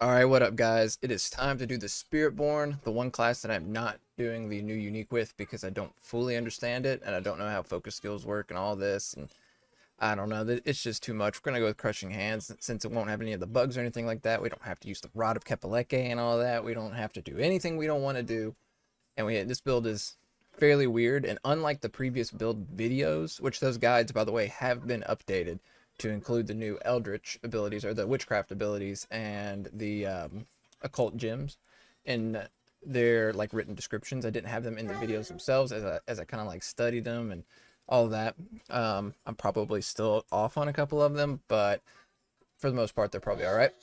Alright, what up guys? It is time to do the Spiritborn, the one class that I'm not doing the new unique with because I don't fully understand it and I don't know how focus skills work and all this, and I don't know, it's just too much. We're gonna go with Crushing Hands since it won't have any of the bugs or anything like that. We don't have to use the Rod of Kepaleke and all that. We don't have to do anything we don't want to do. And this build is fairly weird, and unlike the previous build videos, which those guides, by the way, have been updated to include the new Eldritch abilities or the Witchcraft abilities and the Occult gems in their like written descriptions. I didn't have them in the videos themselves as I kind of like studied them and all of that. I'm probably still off on a couple of them, but for the most part, they're probably all right.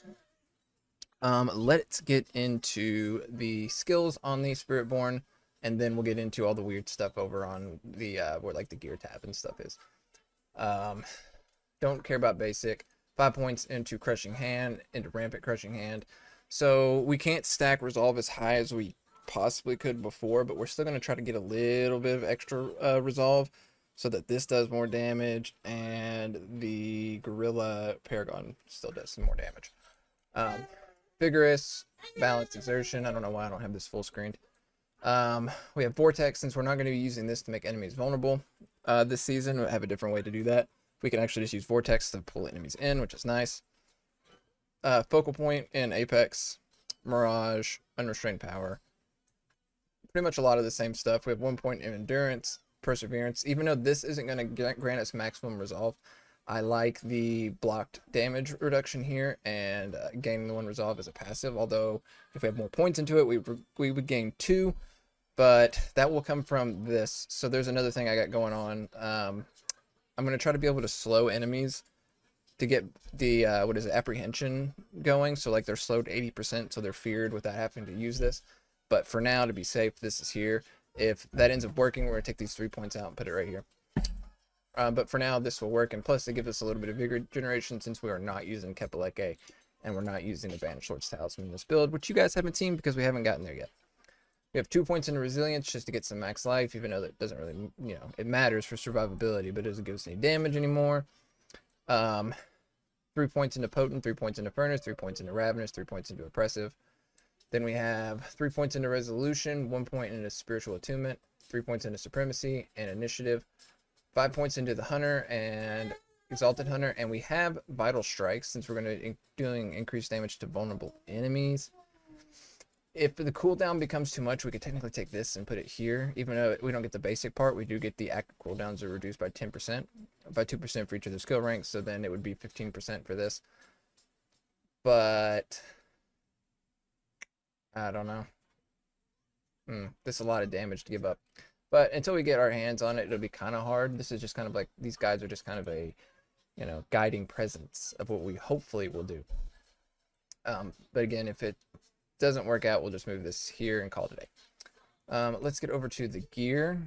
Let's get into the skills on the Spiritborn, and then we'll get into all the weird stuff over on the where like the gear tab and stuff is. Um, don't care about basic. 5 points into Crushing Hand, into Rampant Crushing Hand. So we can't stack Resolve as high as we possibly could before, but we're still going to try to get a little bit of extra Resolve so that this does more damage and the Gorilla Paragon still does some more damage. Vigorous, Balanced Exertion. I don't know why I don't have this full screened. We have Vortex, since we're not going to be using this to make enemies vulnerable this season. We have a different way to do that. We can actually just use Vortex to pull enemies in, which is nice. Focal Point in Apex, Mirage, Unrestrained Power. Pretty much a lot of the same stuff. We have 1 point in Endurance, Perseverance. Even though this isn't going to grant us maximum resolve, I like the blocked damage reduction here and gaining the 1 resolve as a passive. Although if we have more points into it, we would gain 2, but that will come from this. So there's another thing I got going on. I'm going to try to be able to slow enemies to get the apprehension going. So like they're slowed 80%, so they're feared without having to use this. But for now, to be safe, this is here. If that ends up working, we're going to take these 3 points out and put it right here. But for now, this will work, and plus it gives us a little bit of vigor generation since we are not using Kepaleke and we're not using the Banished Lord's Talisman in this build, which you guys haven't seen because we haven't gotten there yet. We have 2 points into Resilience just to get some max life, even though that doesn't really, it matters for survivability, but it doesn't give us any damage anymore. 3 points into Potent, 3 points into Furnace, 3 points into Ravenous, 3 points into Oppressive. Then we have 3 points into Resolution, 1 point into Spiritual Attunement, 3 points into Supremacy and Initiative, 5 points into the Hunter and Exalted Hunter, and we have Vital Strikes since we're going to be doing increased damage to vulnerable enemies. If the cooldown becomes too much, we could technically take this and put it here. Even though we don't get the basic part, we do get the active cooldowns are reduced by 10%, by 2% for each of the skill ranks, so then it would be 15% for this. But I don't know. This is a lot of damage to give up. But until we get our hands on it, it'll be kind of hard. This is just kind of like, these guys are just kind of a, guiding presence of what we hopefully will do. But again, if it doesn't work out, we'll just move this here and call it a day. Let's get over to the gear.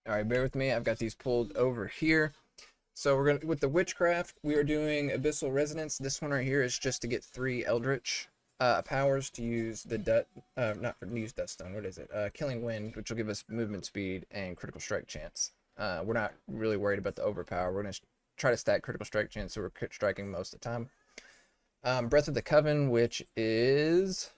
All right, bear with me. I've got these pulled over here. So we're going to, with the Witchcraft, we are doing Abyssal Resonance. This one right here is just to get 3 Eldritch powers to use the not for use Duststone. What is it? Killing Wind, which will give us movement speed and critical strike chance. We're not really worried about the overpower. We're going to try to stack critical strike chance, so we're crit striking most of the time. Breath of the Coven, which is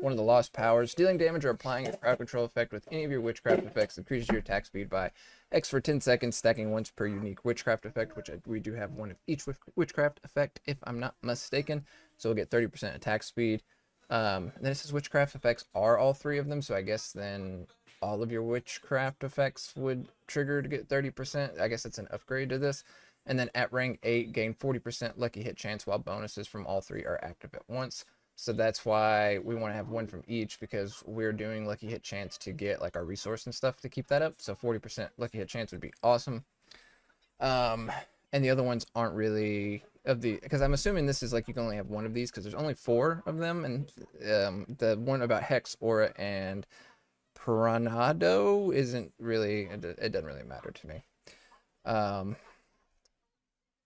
one of the lost powers. Dealing damage or applying a crowd control effect with any of your witchcraft effects increases your attack speed by X for 10 seconds, stacking once per unique witchcraft effect, which we do have one of each witchcraft effect, if I'm not mistaken. So we'll get 30% attack speed. And then it says witchcraft effects are all 3 of them, so I guess then all of your witchcraft effects would trigger to get 30%. I guess it's an upgrade to this. And then at rank 8, gain 40% lucky hit chance while bonuses from all 3 are active at once. So that's why we want to have 1 from each, because we're doing lucky hit chance to get like our resource and stuff to keep that up. So 40% lucky hit chance would be awesome. And the other ones aren't really because I'm assuming this is like you can only have 1 of these because there's only 4 of them, and the one about Hex, Aura, and Piranado isn't really, it doesn't really matter to me.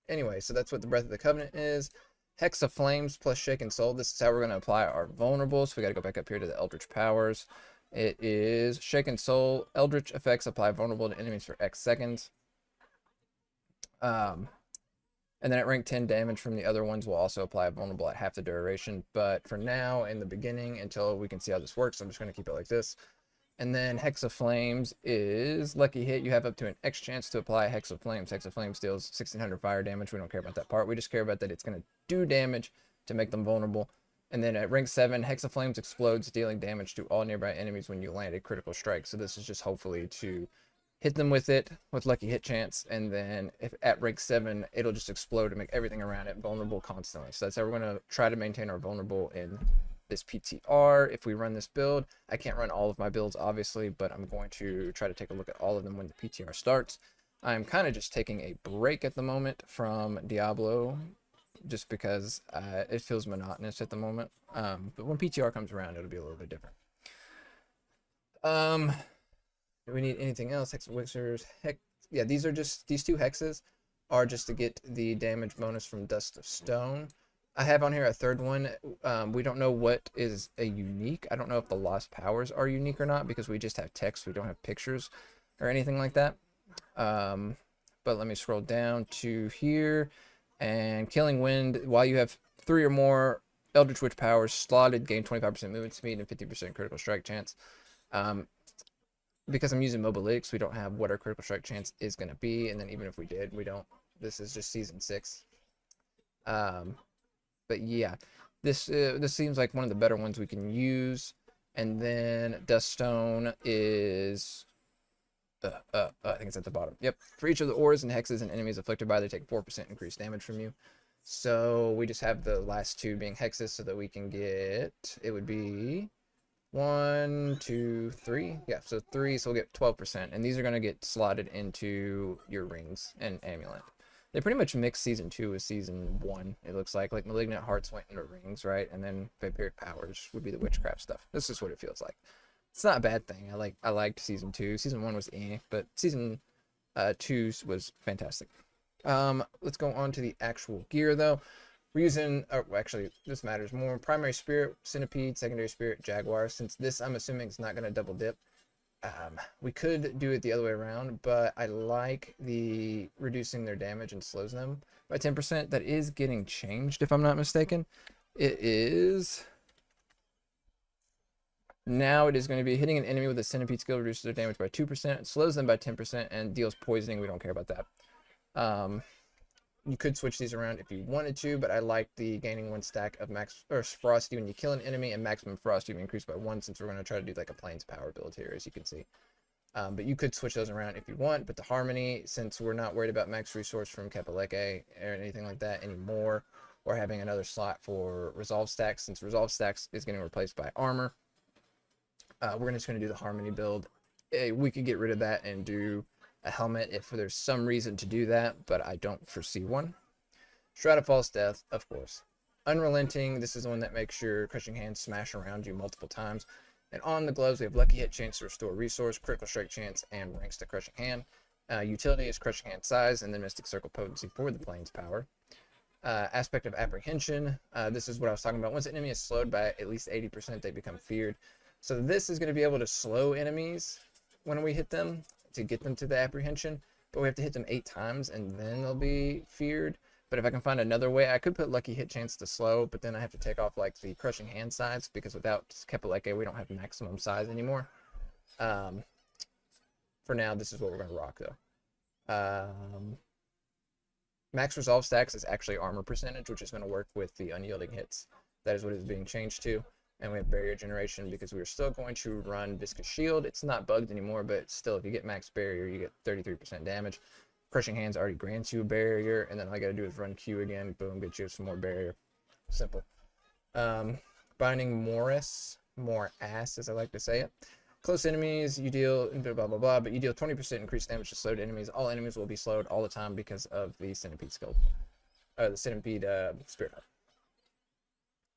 Anyway, so that's what the Breath of the Covenant is. Hex of Flames plus Shaken Soul. This is how we're going to apply our vulnerables. We got to go back up here to the Eldritch Powers. It is Shaken Soul. Eldritch effects apply vulnerable to enemies for X seconds. And then at rank 10, damage from the other ones will also apply vulnerable at half the duration. But for now, in the beginning, until we can see how this works, I'm just going to keep it like this. And then Hex of Flames is lucky hit. You have up to an X chance to apply Hex of Flames. Hex of Flames deals 1600 fire damage. We don't care about that part. We just care about that it's going to do damage to make them vulnerable. And then at rank 7, Hex of Flames explodes, dealing damage to all nearby enemies when you land a critical strike. So this is just hopefully to hit them with it with lucky hit chance. And then if at rank 7, it'll just explode and make everything around it vulnerable constantly. So that's how we're going to try to maintain our vulnerable in this PTR. If we run this build, I can't run all of my builds obviously, but I'm going to try to take a look at all of them when the PTR starts. I'm kind of just taking a break at the moment from Diablo just because it feels monotonous at the moment. But when PTR comes around, it'll be a little bit different. Do we need anything else? Hex of Wixers, heck, yeah, these two hexes are just to get the damage bonus from Dust of Stone. I have on here a third one. We don't know what is a unique. I don't know if the lost powers are unique or not because we just have text. We don't have pictures or anything like that. But let me scroll down to here. And Killing Wind, while you have 3 or more Eldritch Witch powers slotted, gain 25% movement speed and 50% critical strike chance. Because I'm using Mobilytics, we don't have what our critical strike chance is going to be. And then even if we did, we don't. This is just season 6. But yeah, this seems like one of the better ones we can use. And then Duststone is I think it's at the bottom. Yep. For each of the ores and hexes and enemies afflicted by, they take 4% increased damage from you. So we just have the last 2 being hexes so that we can get, it would be 1, 2, 3. Yeah, so 3, so we'll get 12%. And these are going to get slotted into your rings and amulet. They pretty much mixed season 2 with season 1, it looks like. Like Malignant Hearts went into rings, right? And then Vampiric Powers would be the Witchcraft stuff. This is what it feels like. It's not a bad thing. I liked season 2. Season 1 was but season 2 was fantastic. Let's go on to the actual gear though. We're using, actually this matters more. Primary Spirit, Centipede, Secondary Spirit, Jaguar. Since this I'm assuming it's not going to double dip. We could do it the other way around, but I like the reducing their damage and slows them by 10%. That is getting changed if I'm not mistaken. It is... Now it is going to be hitting an enemy with a Centipede skill reduces their damage by 2%, slows them by 10%, and deals poisoning. We don't care about that. You could switch these around if you wanted to, but I like the gaining 1 stack of max or ferocity when you kill an enemy, and maximum ferocity will increase by 1 since we're going to try to do like a plains power build here, as you can see. But you could switch those around if you want. But the harmony, since we're not worried about max resource from Kepaleke or anything like that anymore, or having another slot for resolve stacks, since resolve stacks is getting replaced by armor. We're just going to do the harmony build. We could get rid of that and do a helmet if there's some reason to do that, but I don't foresee one. Shroud of False Death, of course. Unrelenting, this is the one that makes your Crushing Hand smash around you multiple times. And on the gloves, we have Lucky Hit chance to restore resource, Critical Strike chance, and ranks to Crushing Hand. Utility is Crushing Hand size, and then Mystic Circle potency for the Plains power. Aspect of Apprehension, this is what I was talking about. Once an enemy is slowed by at least 80%, they become feared. So this is going to be able to slow enemies when we hit them to get them to the apprehension, but we have to hit them 8 times and then they'll be feared. But if I can find another way, I could put Lucky Hit chance to slow, but then I have to take off like the Crushing Hand size because without Kepaleke, we don't have maximum size anymore. For now, this is what we're going to rock though. Max Resolve stacks is actually armor percentage, which is going to work with the unyielding hits. That is what is being changed to. And we have barrier generation because we're still going to run Viscous Shield. It's not bugged anymore, but still, if you get max barrier, you get 33% damage. Crushing Hands already grants you a barrier, and then all I got to do is run Q again. Boom, get you some more barrier. Simple. Binding Morris, more ass, as I like to say it. Close enemies, you deal blah blah blah, but you deal 20% increased damage to slowed enemies. All enemies will be slowed all the time because of the Centipede skill, the Centipede Spirit Heart.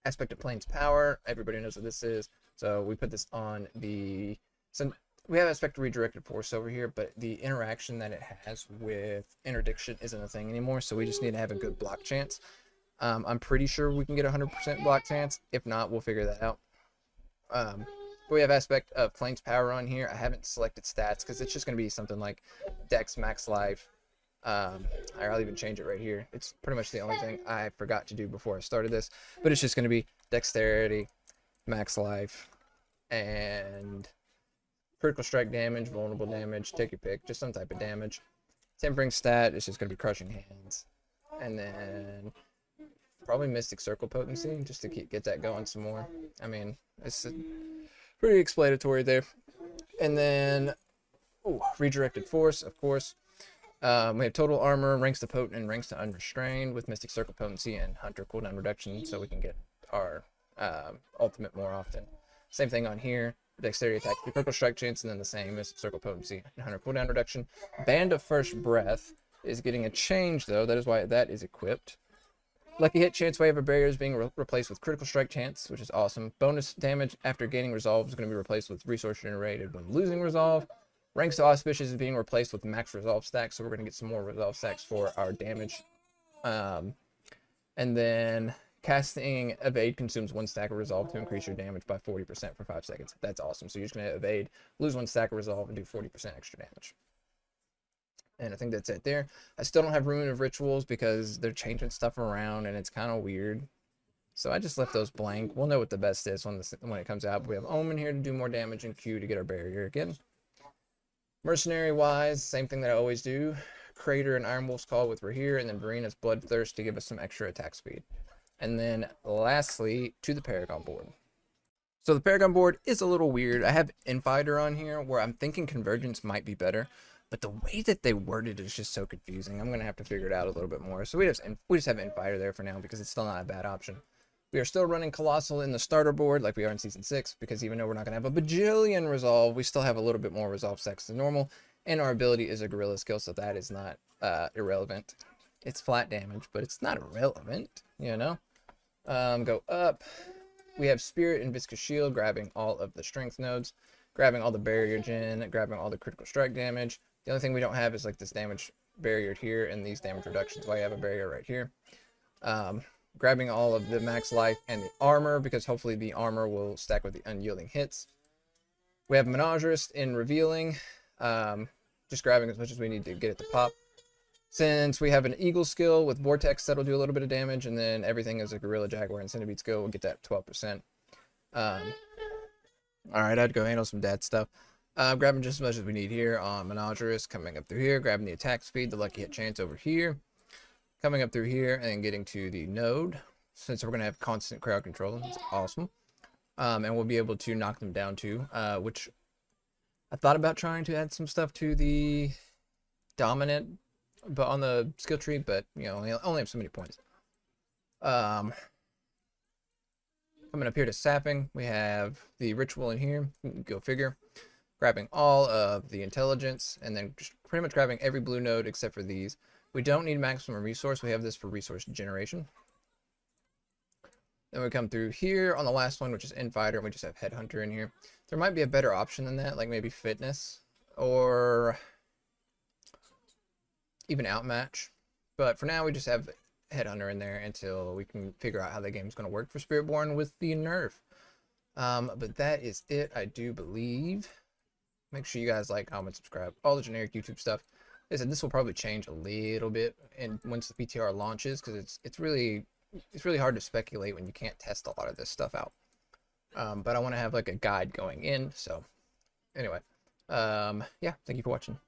Aspect of Plains power, everybody knows what this is, so we put this on the, so we have Aspect of Redirected Force over here, but the interaction that it has with Interdiction isn't a thing anymore, so we just need to have a good block chance. I'm pretty sure we can get 100% block chance. If not, we'll figure that out. We have Aspect of Plains power on here. I haven't selected stats because it's just going to be something like Dex, Max Life, I'll even change it right here. It's pretty much the only thing I forgot to do before I started this, but it's just going to be dexterity, max life, and critical strike damage, vulnerable damage, take your pick, just some type of damage. Tempering stat is just going to be crushing hands, and then probably Mystic Circle potency just to get that going some more. I mean, it's pretty explanatory there. And then redirected force, of course. We have total armor, ranks to potent, and ranks to unrestrained with Mystic Circle potency and Hunter cooldown reduction, so we can get our ultimate more often. Same thing on here. Dexterity attack, critical strike chance, and then the same Mystic Circle potency and Hunter cooldown reduction. Band of First Breath is getting a change though. That is why that is equipped. Lucky hit chance wave of barrier is being replaced with critical strike chance, which is awesome. Bonus damage after gaining resolve is going to be replaced with resource generated when losing resolve. Ranks to auspicious is being replaced with max resolve stacks, so we're going to get some more resolve stacks for our damage. And then casting evade consumes 1 stack of resolve to increase your damage by 40% for 5 seconds. That's awesome. So you're just going to evade, lose 1 stack of resolve, and do 40% extra damage. And I think that's it there. I still don't have Ruin of Rituals because they're changing stuff around and it's kind of weird. So I just left those blank. We'll know what the best is when it comes out. But we have Omen here to do more damage and Q to get our barrier again. Mercenary wise, same thing that I always do. Crater and Iron Wolf's Call with Rahir, and then Verina's Bloodthirst to give us some extra attack speed. And then lastly, to the Paragon board. So the Paragon board is a little weird. I have Infighter on here where I'm thinking Convergence might be better. But the way that they worded it is just so confusing. I'm going to have to figure it out a little bit more. So we just have Infighter there for now because it's still not a bad option. We are still running Colossal in the starter board like we are in Season 6 because even though we're not going to have a bajillion resolve, we still have a little bit more resolve stacks than normal. And our ability is a gorilla skill, so that is not irrelevant. It's flat damage, but it's not irrelevant, you know? Go up. We have Spirit and Viscous Shield grabbing all of the strength nodes, grabbing all the barrier gen, grabbing all the critical strike damage. The only thing we don't have is like this damage barrier here and these damage reductions. Why I have a barrier right here. Grabbing all of the max life and the armor because hopefully the armor will stack with the unyielding hits. We have Menagerist in revealing. Just grabbing as much as we need to get it to pop. Since we have an Eagle skill with Vortex, that'll do a little bit of damage, and then everything is a Gorilla, Jaguar, and Centipede skill. We'll get that 12%. Alright, I'd go handle some dad stuff. Grabbing just as much as we need here on Menagerist, coming up through here, grabbing the attack speed, the lucky hit chance over here. Coming up through here and getting to the node, since we're going to have constant crowd control. That's awesome. And we'll be able to knock them down too, which I thought about trying to add some stuff to the dominant, but on the skill tree, but you know, only have so many points. Coming up here to sapping, we have the ritual in here. Go figure. Grabbing all of the intelligence, and then just pretty much grabbing every blue node except for these. We don't need maximum resource. We have this for resource generation. Then we come through here on the last one, which is Infighter, and we just have Headhunter in here. There might be a better option than that, like maybe Fitness or even Outmatch. But for now, we just have Headhunter in there until we can figure out how the game's going to work for Spiritborn with the nerf. But that is it, I do believe. Make sure you guys like, comment, subscribe, all the generic YouTube stuff. Like I said, this will probably change a little bit and once the PTR launches, because it's really hard to speculate when you can't test a lot of this stuff out. But I want to have like a guide going in. So anyway, yeah, thank you for watching.